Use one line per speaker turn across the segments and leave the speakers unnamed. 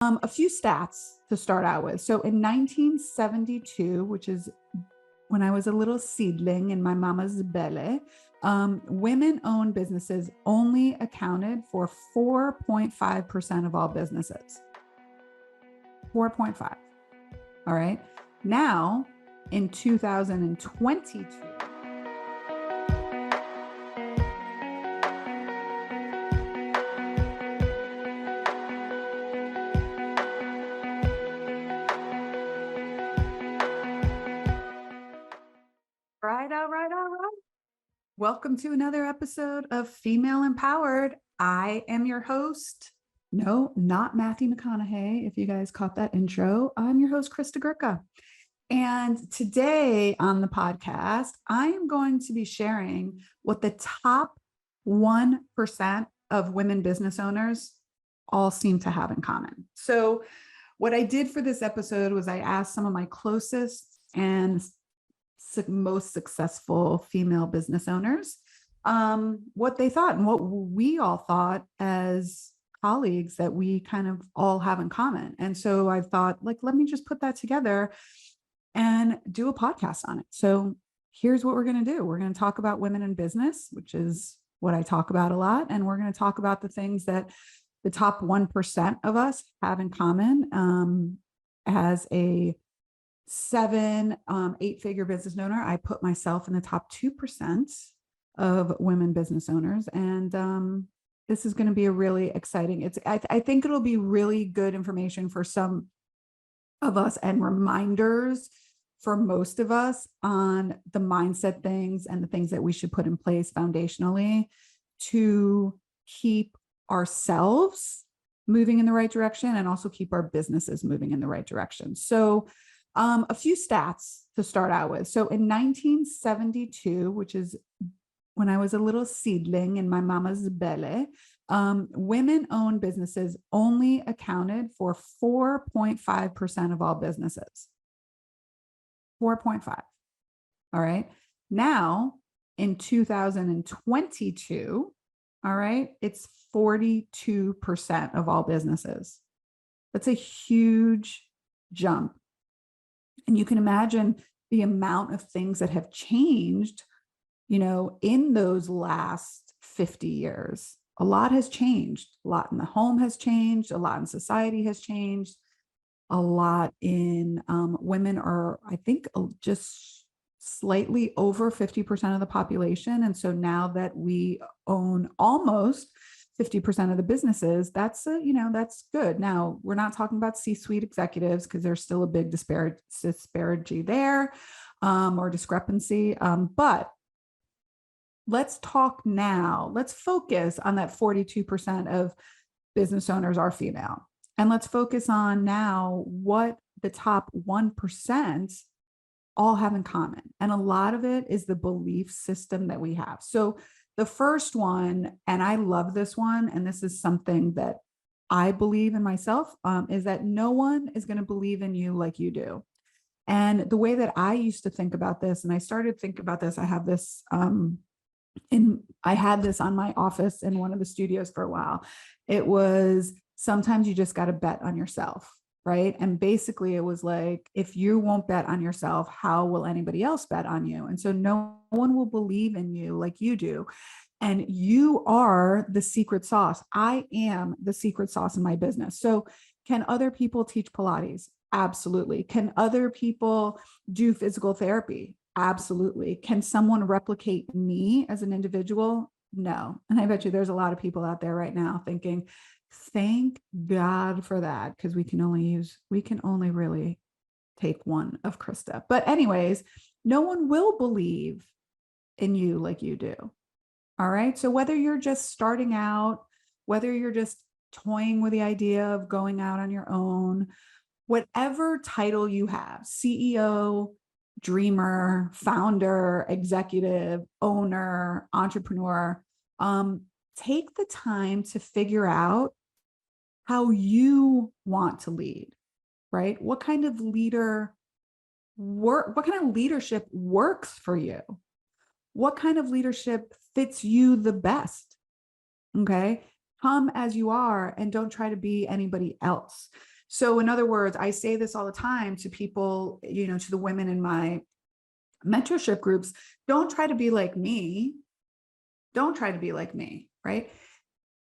A few stats to start out with. So in 1972, which is when I was a little seedling in my mama's belly, women-owned businesses only accounted for 4.5% of all businesses. 4.5. All right. Now, in 2022, all right. Welcome to another episode of Female Empowered. I am your host. No, not Matthew McConaughey. If you guys caught that intro, I'm your host, Krista Gurka. And today on the podcast, I am going to be sharing what the top 1% of women business owners all seem to have in common. So what I did for this episode was I asked some of my closest and most successful female business owners what they thought and what we all thought as colleagues that we kind of all have in common. And so I thought, let me just put that together and do a podcast on it. So here's what we're going to do. We're going to talk about women in business, which is what I talk about a lot. And we're going to talk about the things that the top 1% of us have in common. As a 8-figure business owner, I put myself in the top 2% of women business owners. And this is going to be a really exciting, I think it'll be really good information for some of us and reminders for most of us on the mindset things and the things that we should put in place foundationally to keep ourselves moving in the right direction and also keep our businesses moving in the right direction. So a few stats to start out with. So in 1972, which is when I was a little seedling in my mama's belly, women-owned businesses only accounted for 4.5% of all businesses. 4.5. All right. Now, in 2022, all right, it's 42% of all businesses. That's a huge jump. And you can imagine the amount of things that have changed, in those last 50 years. A lot has changed. A lot in the home has changed. A lot in society has changed. A lot in women are, I think, just slightly over 50% of the population. And so now that we own almost 50% of the businesses, that's good. Now, we're not talking about C-suite executives because there's still a big disparity there or discrepancy. But let's talk now. Let's focus on that 42% of business owners are female. And let's focus on now what the top 1% all have in common. And a lot of it is the belief system that we have. So the first one, and I love this one, and this is something that I believe in myself, is that no one is going to believe in you like you do. And the way that I used to think about this, and I started to think about this, I have this, I had this on my office in one of the studios for a while. It was sometimes you just got to bet on yourself. Right. And basically it was like, if you won't bet on yourself, how will anybody else bet on you? And so no one will believe in you like you do. And you are the secret sauce. I am the secret sauce in my business. So can other people teach Pilates? Absolutely. Can other people do physical therapy? Absolutely. Can someone replicate me as an individual? No. And I bet you there's a lot of people out there right now thinking, thank God for that, because we can only really take one of Krista. But anyways, no one will believe in you like you do. All right. So whether you're just starting out, whether you're just toying with the idea of going out on your own, whatever title you have, CEO, dreamer, founder, executive, owner, entrepreneur, take the time to figure out how you want to lead, right? What kind of leadership works for you? What kind of leadership fits you the best? Okay. Come as you are and don't try to be anybody else. So in other words, I say this all the time to people, to the women in my mentorship groups, don't try to be like me. Don't try to be like me, right?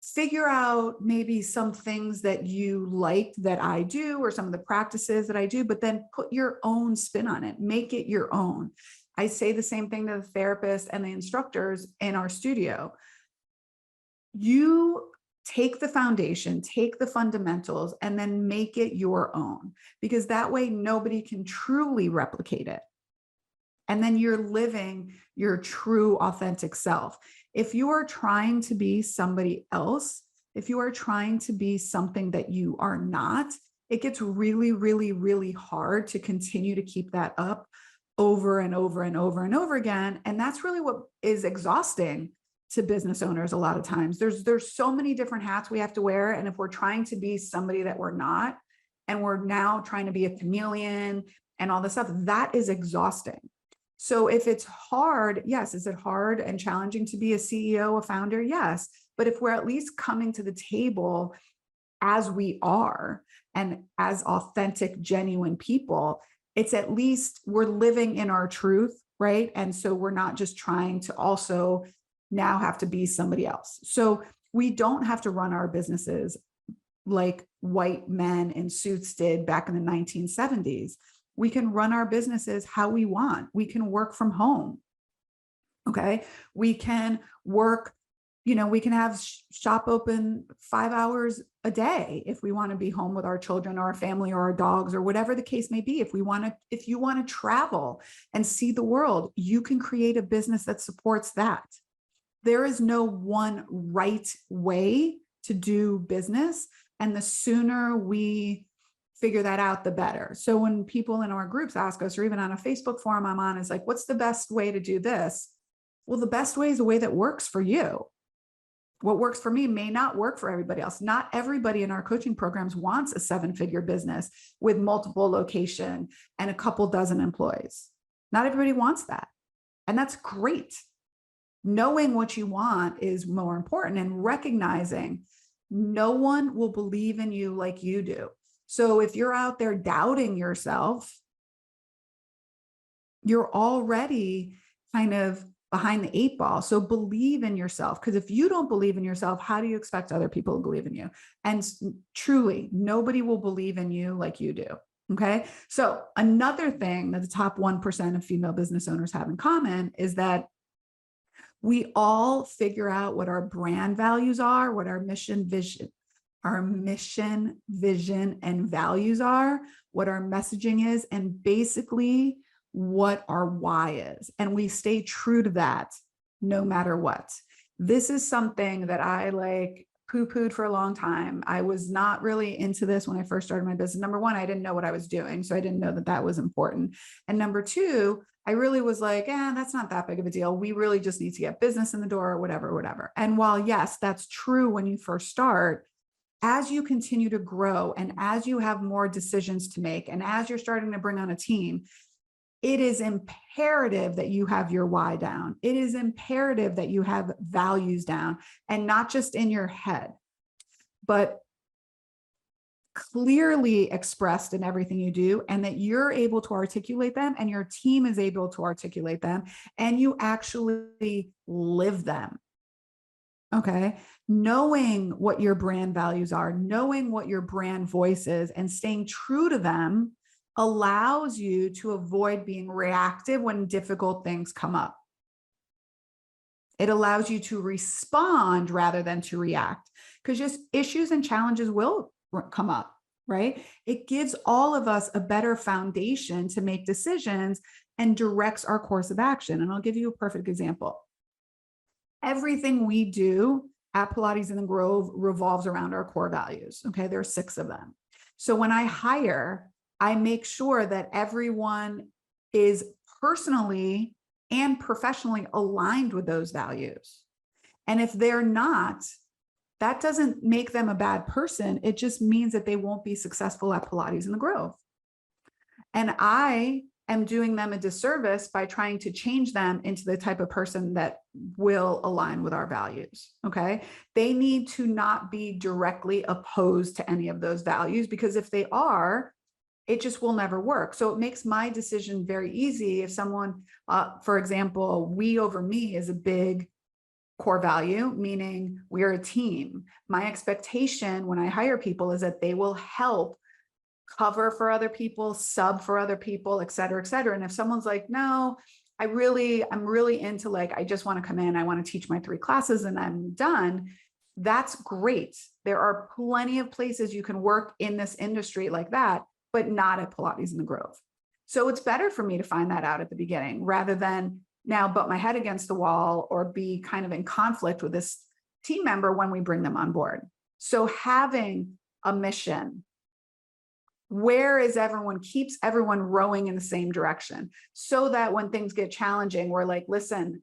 Figure out maybe some things that you like that I do, or some of the practices that I do, but then put your own spin on it, make it your own. I say the same thing to the therapists and the instructors in our studio. You take the foundation, take the fundamentals, and then make it your own, because that way nobody can truly replicate it. And then you're living your true, authentic self. If you are trying to be somebody else, if you are trying to be something that you are not, it gets really, really, really hard to continue to keep that up over and over and over and over again. And that's really what is exhausting to business owners a lot of times. There's so many different hats we have to wear. And if we're trying to be somebody that we're not, and we're now trying to be a chameleon and all this stuff, that is exhausting. So if it's hard, yes, is it hard and challenging to be a CEO, a founder? Yes. But if we're at least coming to the table as we are and as authentic, genuine people, it's at least we're living in our truth, right? And so we're not just trying to also now have to be somebody else. So we don't have to run our businesses like white men in suits did back in the 1970s. We can run our businesses how we want. We can work from home. Okay. We can work, we can have shop open 5 hours a day if we want to be home with our children or our family or our dogs or whatever the case may be. If you want to travel and see the world, you can create a business that supports that. There is no one right way to do business. And the sooner we figure that out, the better. So when people in our groups ask us, or even on a Facebook forum I'm on, is like, what's the best way to do this? Well, the best way is the way that works for you. What works for me may not work for everybody else. Not everybody in our coaching programs wants a 7-figure business with multiple location and a couple dozen employees. Not everybody wants that. And that's great. Knowing what you want is more important, and recognizing no one will believe in you like you do. So if you're out there doubting yourself, you're already kind of behind the 8 ball. So believe in yourself, because if you don't believe in yourself, how do you expect other people to believe in you? And truly, nobody will believe in you like you do. Okay. So another thing that the top 1% of female business owners have in common is that we all figure out what our brand values are, what our mission, vision, and values are, what our messaging is, and basically what our why is. And we stay true to that no matter what. This is something that I poo-pooed for a long time. I was not really into this when I first started my business. Number one, I didn't know what I was doing, so I didn't know that that was important. And number two, I really was like, that's not that big of a deal. We really just need to get business in the door, or whatever. And while yes, that's true when you first start, as you continue to grow and as you have more decisions to make, and as you're starting to bring on a team, it is imperative that you have your why down. It is imperative that you have values down, and not just in your head, but clearly expressed in everything you do, and that you're able to articulate them and your team is able to articulate them, and you actually live them. Okay. Knowing what your brand values are, knowing what your brand voice is, and staying true to them allows you to avoid being reactive when difficult things come up. It allows you to respond rather than to react, because just issues and challenges will come up, right? It gives all of us a better foundation to make decisions and directs our course of action. And I'll give you a perfect example. Everything we do at Pilates in the Grove revolves around our core values. Okay. There are 6 of them. So when I hire, I make sure that everyone is personally and professionally aligned with those values. And if they're not, that doesn't make them a bad person. It just means that they won't be successful at Pilates in the Grove. And I am doing them a disservice by trying to change them into the type of person that will align with our values. Okay. They need to not be directly opposed to any of those values, because if they are, it just will never work. So it makes my decision very easy. If someone, for example, we over me is a big core value, meaning we're a team. My expectation when I hire people is that they will help cover for other people, sub for other people, et cetera, et cetera. And if someone's like, no, I'm really into, like, I just want to come in, I want to teach my 3 classes and I'm done. That's great. There are plenty of places you can work in this industry like that, but not at Pilates in the Grove. So it's better for me to find that out at the beginning rather than now butt my head against the wall or be kind of in conflict with this team member when we bring them on board. So having a mission, where is everyone, keeps everyone rowing in the same direction, so that when things get challenging, we're like, listen,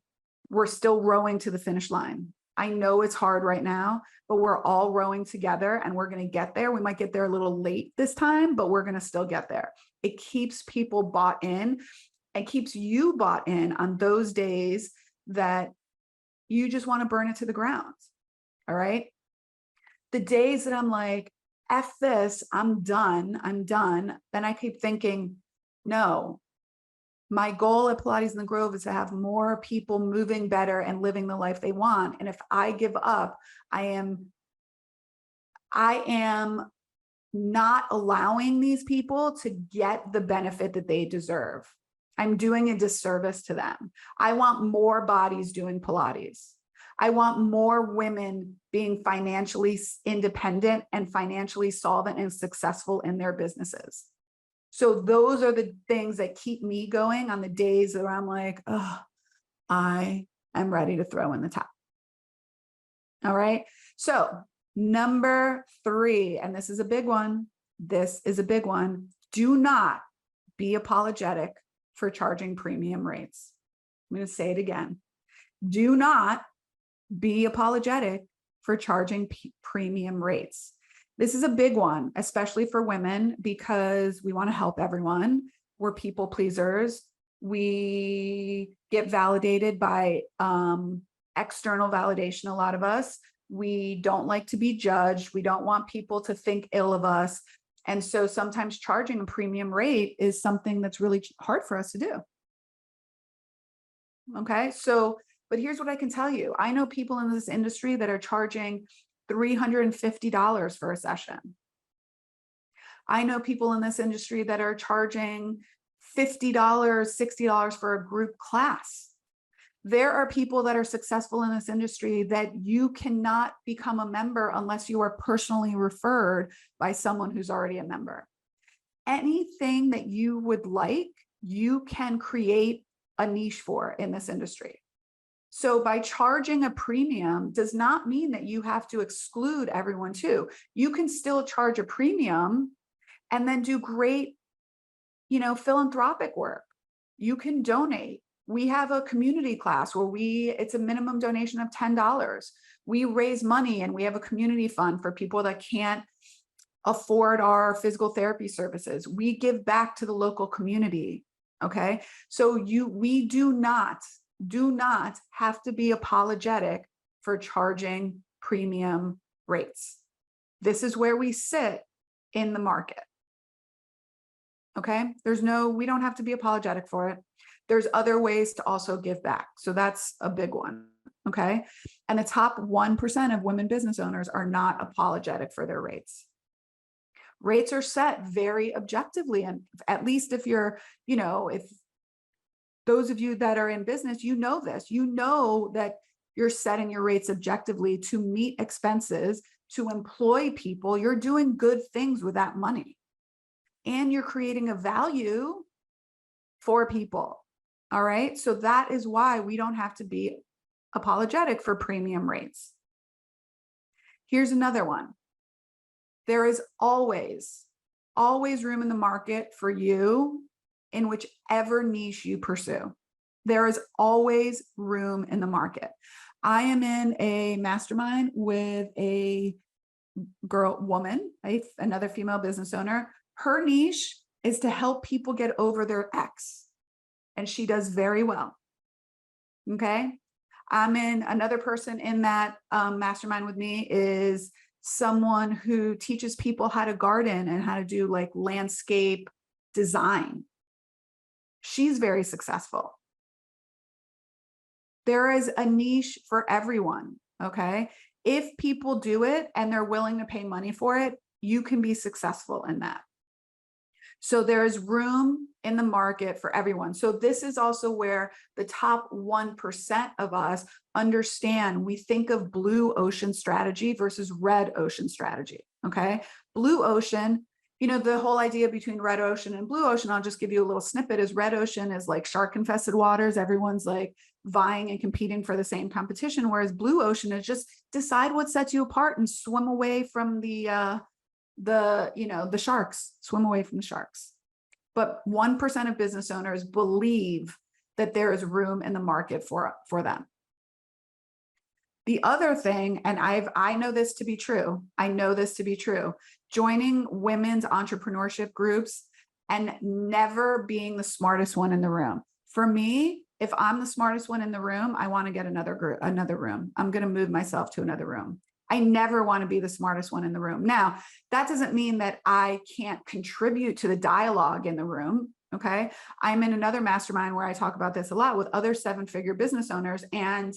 we're still rowing to the finish line. I know it's hard right now, but we're all rowing together and we're going to get there. We might get there a little late this time, but we're going to still get there. It keeps people bought in and keeps you bought in on those days that you just want to burn it to the ground. All right. The days that I'm like, F this, I'm done. Then I keep thinking, no, my goal at Pilates in the Grove is to have more people moving better and living the life they want. And if I give up, I am not allowing these people to get the benefit that they deserve. I'm doing a disservice to them. I want more bodies doing Pilates. I want more women being financially independent and financially solvent and successful in their businesses. So those are the things that keep me going on the days that I'm like, oh, I am ready to throw in the towel. All right. So number 3, and this is a big one. Do not be apologetic for charging premium rates. I'm going to say it again. Do not be apologetic for charging premium rates. This is a big one, especially for women, because we want to help everyone. We're people pleasers. We get validated by external validation, a lot of us. We don't like to be judged. We don't want people to think ill of us. And so sometimes charging a premium rate is something that's really hard for us to do. Okay, so, but here's what I can tell you. I know people in this industry that are charging $350 for a session. I know people in this industry that are charging $50, $60 for a group class. There are people that are successful in this industry that you cannot become a member unless you are personally referred by someone who's already a member. Anything that you would like, you can create a niche for in this industry. So by charging a premium does not mean that you have to exclude everyone too. You can still charge a premium and then do great, philanthropic work. You can donate. We have a community class where it's a minimum donation of $10. We raise money and we have a community fund for people that can't afford our physical therapy services. We give back to the local community. Okay. So we do not have to be apologetic for charging premium rates. This is where we sit in the market. Okay. We don't have to be apologetic for it. There's other ways to also give back. So that's a big one. Okay. And the top 1% of women business owners are not apologetic for their rates. Rates are set very objectively. And at least if you're, if those of you that are in business, this, that you're setting your rates objectively to meet expenses, to employ people. You're doing good things with that money. And you're creating a value for people. All right. So that is why we don't have to be apologetic for premium rates. Here's another one. There is always room in the market for you in whichever niche you pursue. There is always room in the market. I am in a mastermind with a woman, another female business owner. Her niche is to help people get over their ex. And she does very well. Okay. I'm in another person in that mastermind with me is someone who teaches people how to garden and how to do like landscape design. She's very successful. There is a niche for everyone. Okay. If people do it and they're willing to pay money for it, you can be successful in that. So there is room in the market for everyone. So this is also where the top 1% of us understand. We think of blue ocean strategy versus red ocean strategy. Okay. Blue ocean, you know, the whole idea between red ocean and blue ocean, I'll just give you a little snippet, is red ocean is like shark infested waters. Everyone's like vying and competing for the same competition. Whereas blue ocean is just decide what sets you apart and swim away from the sharks, swim away from the sharks. But 1% of business owners believe that there is room in the market for them. The other thing, and I know this to be true, joining women's entrepreneurship groups and never being the smartest one in the room. For me, if I'm the smartest one in the room, I want to get another room. I'm going to move myself to another room. I never want to be the smartest one in the room. Now, that doesn't mean that I can't contribute to the dialogue in the room. Okay. I'm in another mastermind where I talk about this a lot with other 7-figure business owners, and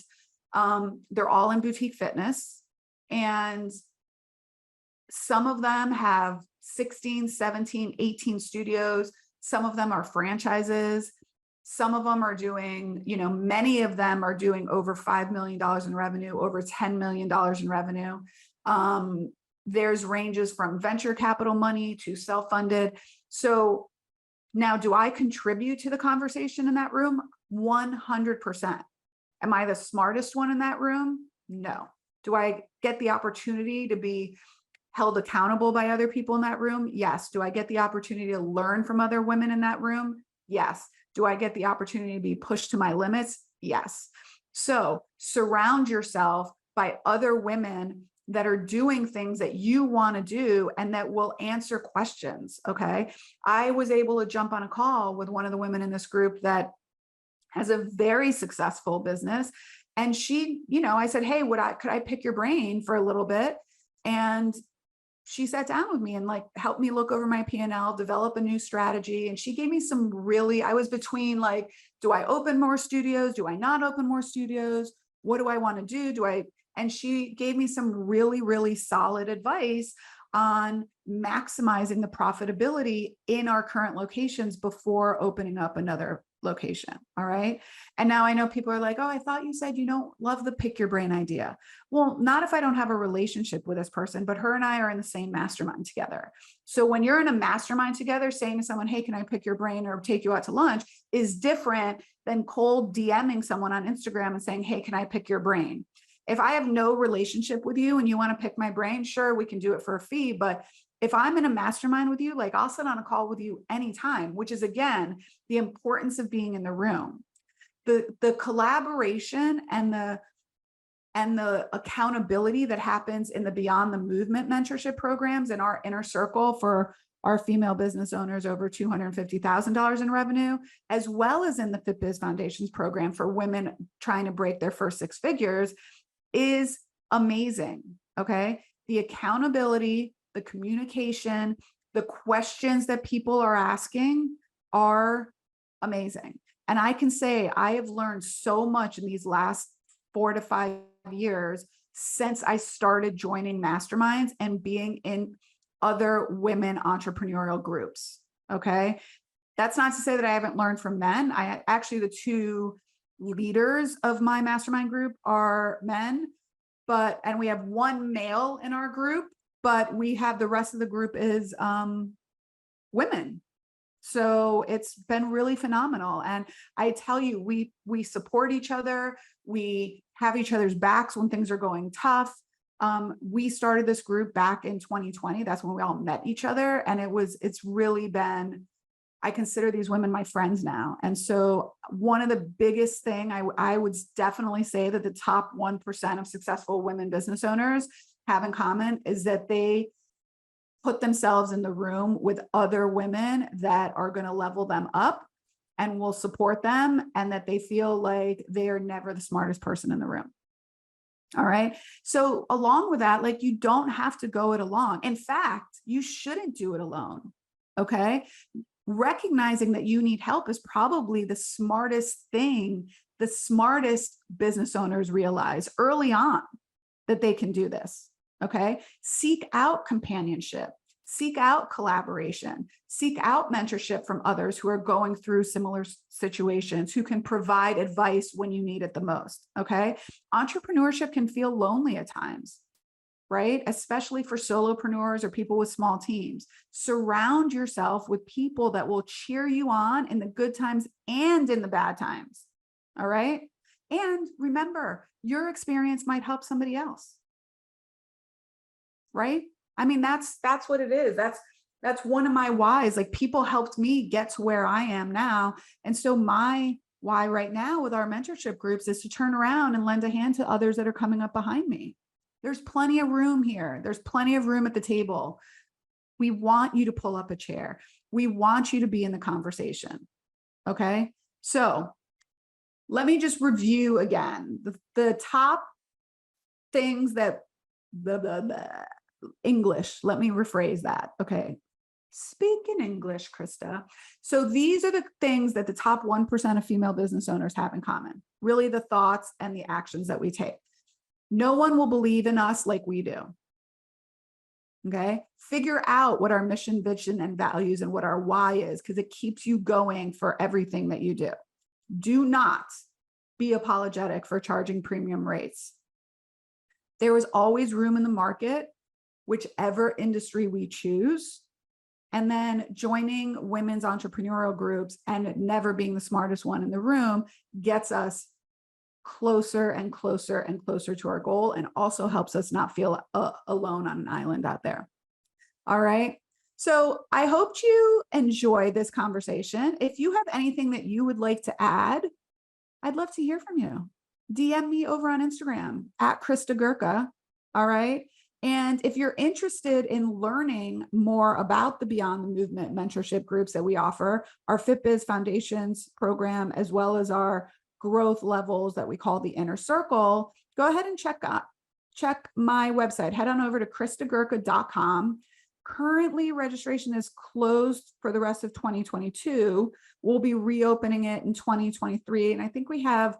they're all in boutique fitness. And some of them have 16, 17, 18 studios. Some of them are franchises. Some of them are doing, many of them are doing over $5 million in revenue, over $10 million in revenue. There's ranges from venture capital money to self-funded. So now, do I contribute to the conversation in that room? 100%. Am I the smartest one in that room? No. Do I get the opportunity to be held accountable by other people in that room? Yes. Do I get the opportunity to learn from other women in that room? Yes. Do I get the opportunity to be pushed to my limits? Yes. So surround yourself by other women that are doing things that you want to do and that will answer questions. Okay. I was able to jump on a call with one of the women in this group that has a very successful business. And she, I said, hey, could I pick your brain for a little bit? And she sat down with me and helped me look over my P&L, develop a new strategy. And she gave me some I was between do I open more studios? Do I not open more studios? What do I want to do? And she gave me some really, really solid advice on maximizing the profitability in our current locations before opening up another location. All right. And now I know people are like, oh, I thought you said you don't love the pick your brain idea. Well, not if I don't have a relationship with this person, but her and I are in the same mastermind together. So when you're in a mastermind together, saying to someone, hey, can I pick your brain or take you out to lunch, is different than cold DMing someone on Instagram and saying, hey, can I pick your brain? If I have no relationship with you and you want to pick my brain, sure, we can do it for a fee. But if I'm in a mastermind with you, I'll sit on a call with you anytime, which is, again, the importance of being in the room. The collaboration and the accountability that happens in the Beyond the Movement mentorship programs in our inner circle for our female business owners over $250,000 in revenue, as well as in the FitBiz Foundations program for women trying to break their first 6 figures, is amazing. Okay. The accountability, the communication, the questions that people are asking are amazing. And I can say I have learned so much in these last 4 to 5 years since I started joining masterminds and being in other women entrepreneurial groups. Okay. That's not to say that I haven't learned from men. The 2 leaders of my mastermind group are men, and we have 1 male in our group, but we have the rest of the group is women. So it's been really phenomenal. And I tell you, we support each other. We have each other's backs when things are going tough. We started this group back in 2020. That's when we all met each other. And it's really been, I consider these women my friends now. And so one of the biggest thing I would definitely say that the top 1% of successful women business owners have in common is that they put themselves in the room with other women that are going to level them up and will support them, and that they feel like they are never the smartest person in the room. All right. So along with that, like, you don't have to go it alone. In fact, you shouldn't do it alone. Okay. Recognizing that you need help is probably the smartest thing the smartest business owners realize early on, that they can do this. Okay. Seek out companionship, seek out collaboration, seek out mentorship from others who are going through similar situations, who can provide advice when you need it the most. Okay. Entrepreneurship can feel lonely at times, right? Especially for solopreneurs or people with small teams. Surround yourself with people that will cheer you on in the good times and in the bad times. All right. And remember, your experience might help somebody else. Right? I mean, that's what it is. That's one of my whys. Like, people helped me get to where I am now. And so my why right now with our mentorship groups is to turn around and lend a hand to others that are coming up behind me. There's plenty of room here. There's plenty of room at the table. We want you to pull up a chair. We want you to be in the conversation. Okay. So let me just review again the top things that English. Let me rephrase that. Okay. Speak in English, Krista. So these are the things that the top 1% of female business owners have in common. Really, the thoughts and the actions that we take. No one will believe in us like we do. Okay. Figure out what our mission, vision, and values and what our why is, because it keeps you going for everything that you do. Do not be apologetic for charging premium rates. There is always room in the market, whichever industry we choose. And then joining women's entrepreneurial groups and never being the smartest one in the room gets us closer and closer and closer to our goal, and also helps us not feel alone on an island out there. All right. So I hope you enjoy this conversation. If you have anything that you would like to add, I'd love to hear from you. DM me over on Instagram at Krista Gurka. All right. And if you're interested in learning more about the Beyond the Movement mentorship groups that we offer, our FitBiz Foundations program, as well as our growth levels that we call the Inner Circle, go ahead and check my website. Head on over to kristagurka.com. Currently, registration is closed for the rest of 2022. We'll be reopening it in 2023. And I think we have,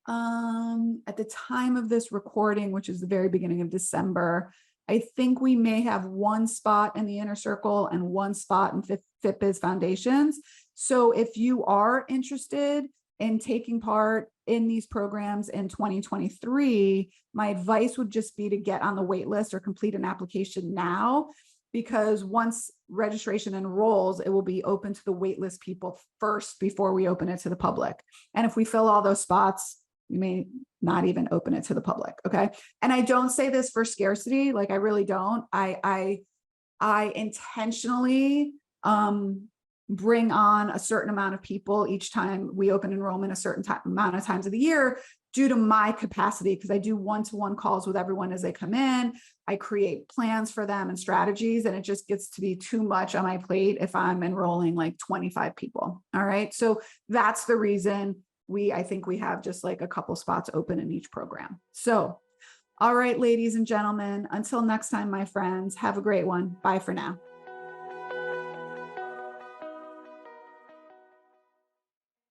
at the time of this recording, which is the very beginning of December, I think we may have one spot in the Inner Circle and one spot in FitBiz Foundations. So if you are interested in taking part in these programs in 2023, my advice would just be to get on the wait list or complete an application now, because once registration enrolls, it will be open to the waitlist people first before we open it to the public. And if we fill all those spots, we may not even open it to the public. Okay. And I don't say this for scarcity. Like, I really don't. I intentionally bring on a certain amount of people each time we open enrollment, a certain amount of times of the year, due to my capacity, because I do one-to-one calls with everyone as they come in. I create plans for them and strategies, and it just gets to be too much on my plate if I'm enrolling like 25 people. All right. So that's the reason I think we have just like a couple spots open in each program. So, all right, ladies and gentlemen, until next time, my friends, have a great one. Bye for now.